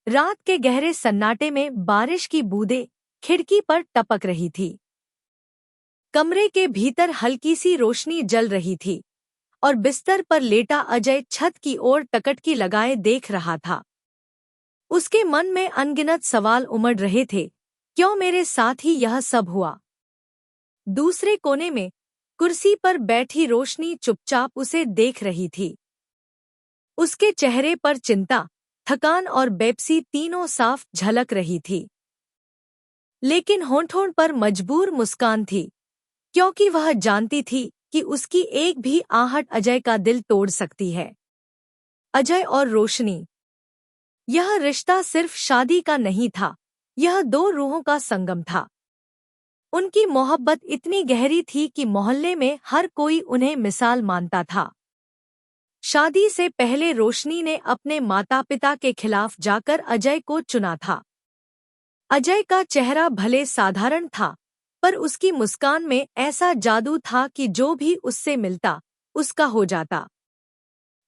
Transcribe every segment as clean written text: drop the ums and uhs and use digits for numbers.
रात के गहरे सन्नाटे में बारिश की बूंदें खिड़की पर टपक रही थी। कमरे के भीतर हल्की सी रोशनी जल रही थी और बिस्तर पर लेटा अजय छत की ओर टकटकी लगाए देख रहा था। उसके मन में अनगिनत सवाल उमड़ रहे थे। क्यों मेरे साथ ही यह सब हुआ? दूसरे कोने में कुर्सी पर बैठी रोशनी चुपचाप उसे देख रही थी। उसके चेहरे पर चिंता, थकान और बेबसी तीनों साफ झलक रही थी, लेकिन होंठों पर मजबूर मुस्कान थी, क्योंकि वह जानती थी कि उसकी एक भी आहट अजय का दिल तोड़ सकती है। अजय और रोशनी, यह रिश्ता सिर्फ शादी का नहीं था, यह दो रूहों का संगम था। उनकी मोहब्बत इतनी गहरी थी कि मोहल्ले में हर कोई उन्हें मिसाल मानता था। शादी से पहले रोशनी ने अपने माता पिता के खिलाफ जाकर अजय को चुना था। अजय का चेहरा भले साधारण था, पर उसकी मुस्कान में ऐसा जादू था कि जो भी उससे मिलता उसका हो जाता।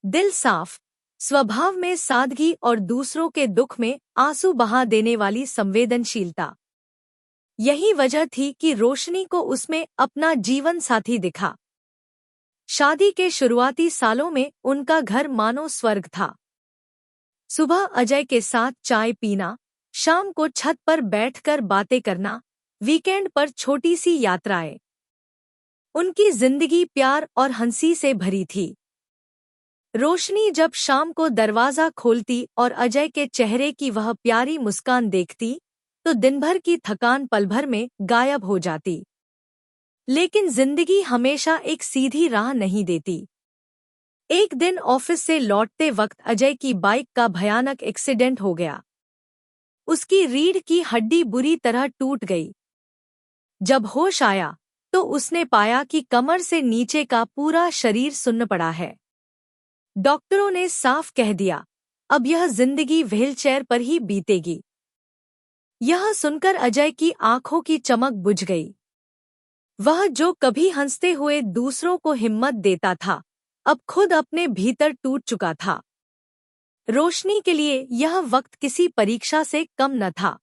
दिल साफ, स्वभाव में सादगी और दूसरों के दुख में आंसू बहा देने वाली संवेदनशीलता। यही वजह थी कि रोशनी को उसमें अपना जीवन साथी दिखा। शादी के शुरुआती सालों में उनका घर मानो स्वर्ग था। सुबह अजय के साथ चाय पीना, शाम को छत पर बैठकर बातें करना, वीकेंड पर छोटी सी यात्राएं। उनकी जिंदगी प्यार और हंसी से भरी थी। रोशनी जब शाम को दरवाजा खोलती और अजय के चेहरे की वह प्यारी मुस्कान देखती, तो दिनभर की थकान पल भर में गायब हो जाती। लेकिन जिंदगी हमेशा एक सीधी राह नहीं देती। एक दिन ऑफिस से लौटते वक्त अजय की बाइक का भयानक एक्सीडेंट हो गया। उसकी रीढ़ की हड्डी बुरी तरह टूट गई। जब होश आया तो उसने पाया कि कमर से नीचे का पूरा शरीर सुन्न पड़ा है। डॉक्टरों ने साफ कह दिया, अब यह जिंदगी व्हीलचेयर पर ही बीतेगी। यह सुनकर अजय की आंखों की चमक बुझ गई। वह जो कभी हंसते हुए दूसरों को हिम्मत देता था, अब खुद अपने भीतर टूट चुका था। रोशनी के लिए यह वक्त किसी परीक्षा से कम न था।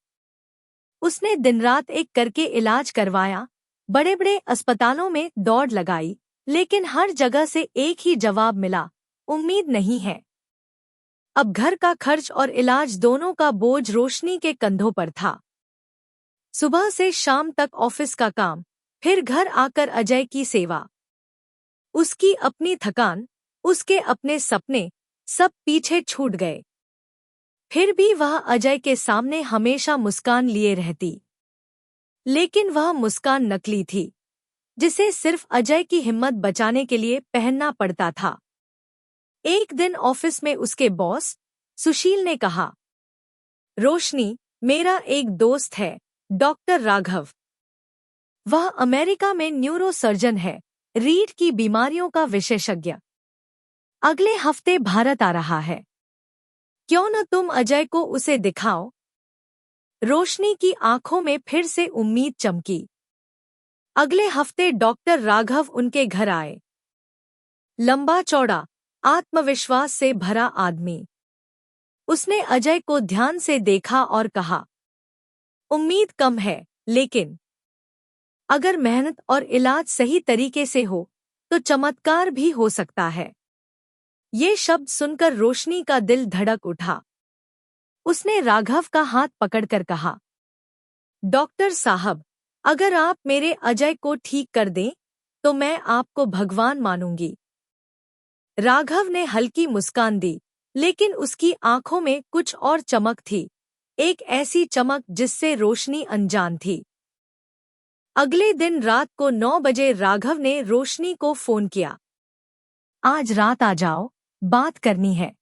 उसने दिन रात एक करके इलाज करवाया, बड़े बड़े अस्पतालों में दौड़ लगाई, लेकिन हर जगह से एक ही जवाब मिला, उम्मीद नहीं है। अब घर का खर्च और इलाज दोनों का बोझ रोशनी के कंधों पर था। सुबह से शाम तक ऑफिस का काम, फिर घर आकर अजय की सेवा। उसकी अपनी थकान, उसके अपने सपने, सब पीछे छूट गए। फिर भी वह अजय के सामने हमेशा मुस्कान लिए रहती। लेकिन वह मुस्कान नकली थी, जिसे सिर्फ अजय की हिम्मत बचाने के लिए पहनना पड़ता था। एक दिन ऑफिस में उसके बॉस सुशील ने कहा, रोशनी, मेरा एक दोस्त है, डॉक्टर राघव। वह अमेरिका में न्यूरो सर्जन है, रीढ़ की बीमारियों का विशेषज्ञ। अगले हफ्ते भारत आ रहा है। क्यों न तुम अजय को उसे दिखाओ? रोशनी की आंखों में फिर से उम्मीद चमकी। अगले हफ्ते डॉक्टर राघव उनके घर आए। लंबा चौड़ा, आत्मविश्वास से भरा आदमी। उसने अजय को ध्यान से देखा और कहा, उम्मीद कम है, लेकिन अगर मेहनत और इलाज सही तरीके से हो तो चमत्कार भी हो सकता है। ये शब्द सुनकर रोशनी का दिल धड़क उठा। उसने राघव का हाथ पकड़कर कहा, डॉक्टर साहब, अगर आप मेरे अजय को ठीक कर दें तो मैं आपको भगवान मानूंगी। राघव ने हल्की मुस्कान दी, लेकिन उसकी आंखों में कुछ और चमक थी, एक ऐसी चमक जिससे रोशनी अनजान थी। अगले दिन रात को 9 बजे राघव ने रोशनी को फोन किया, आज रात आ जाओ, बात करनी है।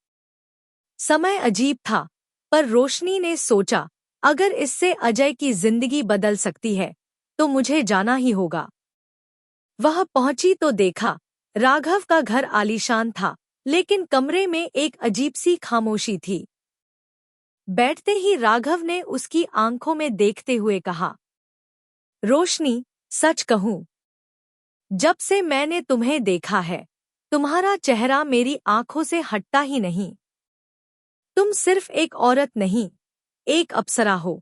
समय अजीब था, पर रोशनी ने सोचा, अगर इससे अजय की जिंदगी बदल सकती है तो मुझे जाना ही होगा। वह पहुंची तो देखा, राघव का घर आलीशान था, लेकिन कमरे में एक अजीब सी खामोशी थी। बैठते ही राघव ने उसकी आंखों में देखते हुए कहा, रोशनी, सच कहूं, जब से मैंने तुम्हें देखा है, तुम्हारा चेहरा मेरी आंखों से हटता ही नहीं। तुम सिर्फ एक औरत नहीं, एक अप्सरा हो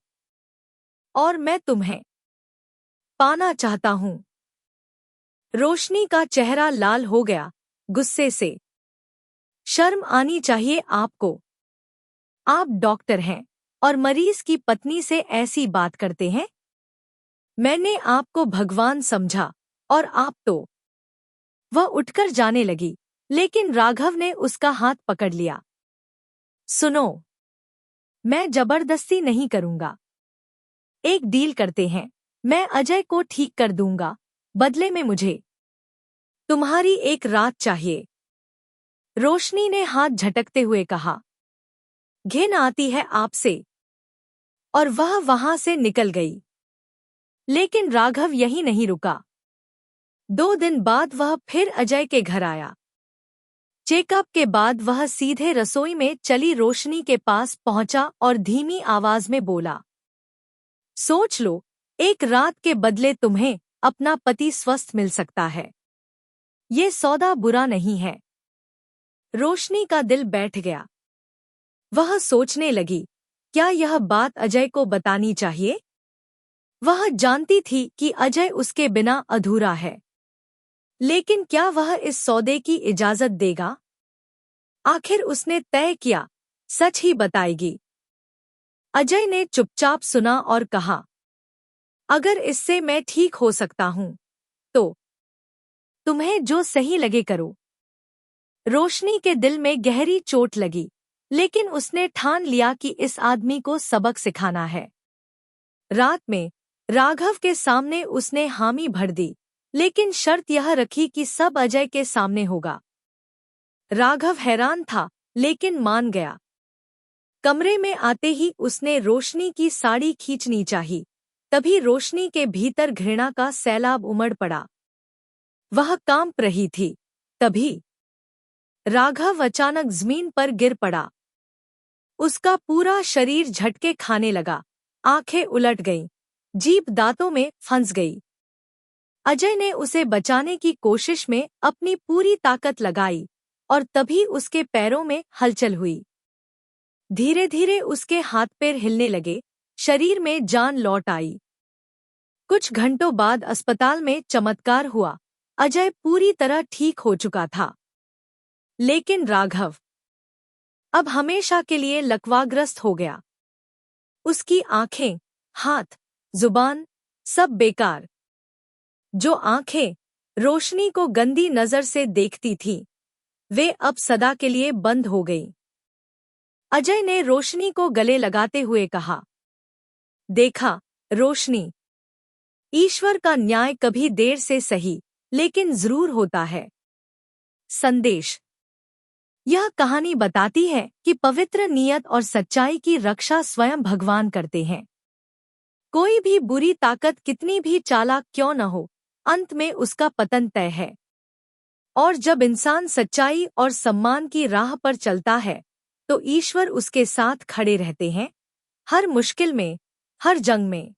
और मैं तुम्हें पाना चाहता हूं। रोशनी का चेहरा लाल हो गया, गुस्से से। शर्म आनी चाहिए आपको। आप डॉक्टर हैं और मरीज की पत्नी से ऐसी बात करते हैं। मैंने आपको भगवान समझा और आप तो। वह उठकर जाने लगी, लेकिन राघव ने उसका हाथ पकड़ लिया। सुनो, मैं जबरदस्ती नहीं करूंगा। एक डील करते हैं, मैं अजय को ठीक कर दूंगा, बदले में मुझे तुम्हारी एक रात चाहिए। रोशनी ने हाथ झटकते हुए कहा, घिन आती है आपसे। और वह वहां से निकल गई। लेकिन राघव यहीं नहीं रुका। 2 दिन बाद वह फिर अजय के घर आया। चेकअप के बाद वह सीधे रसोई में चली रोशनी के पास पहुंचा और धीमी आवाज में बोला, सोच लो, एक रात के बदले तुम्हें अपना पति स्वस्थ मिल सकता है। ये सौदा बुरा नहीं है। रोशनी का दिल बैठ गया। वह सोचने लगी, क्या यह बात अजय को बतानी चाहिए? वह जानती थी कि अजय उसके बिना अधूरा है, लेकिन क्या वह इस सौदे की इजाजत देगा? आखिर उसने तय किया, सच ही बताएगी। अजय ने चुपचाप सुना और कहा, अगर इससे मैं ठीक हो सकता हूं तो तुम्हें जो सही लगे करो। रोशनी के दिल में गहरी चोट लगी, लेकिन उसने ठान लिया कि इस आदमी को सबक सिखाना है। रात में राघव के सामने उसने हामी भर दी, लेकिन शर्त यह रखी कि सब अजय के सामने होगा। राघव हैरान था, लेकिन मान गया। कमरे में आते ही उसने रोशनी की साड़ी खींचनी चाही, तभी रोशनी के भीतर घृणा का सैलाब उमड़ पड़ा। वह कांप रही थी। तभी राघव अचानक जमीन पर गिर पड़ा। उसका पूरा शरीर झटके खाने लगा, आंखें उलट गईं, जीभ दांतों में फंस गई। अजय ने उसे बचाने की कोशिश में अपनी पूरी ताकत लगाई और तभी उसके पैरों में हलचल हुई। धीरे धीरे उसके हाथ पैर हिलने लगे, शरीर में जान लौट आई। कुछ घंटों बाद अस्पताल में चमत्कार हुआ। अजय पूरी तरह ठीक हो चुका था। लेकिन राघव अब हमेशा के लिए लकवाग्रस्त हो गया। उसकी आंखें, हाथ, जुबान सब बेकार। जो आंखें रोशनी को गंदी नजर से देखती थीं, वे अब सदा के लिए बंद हो गईं। अजय ने रोशनी को गले लगाते हुए कहा, देखा रोशनी, ईश्वर का न्याय कभी देर से सही, लेकिन जरूर होता है। संदेश। यह कहानी बताती है कि पवित्र नियत और सच्चाई की रक्षा स्वयं भगवान करते हैं। कोई भी बुरी ताकत कितनी भी चालाक क्यों न हो, अंत में उसका पतन तय है। और जब इंसान सच्चाई और सम्मान की राह पर चलता है, तो ईश्वर उसके साथ खड़े रहते हैं, हर मुश्किल में, हर जंग में।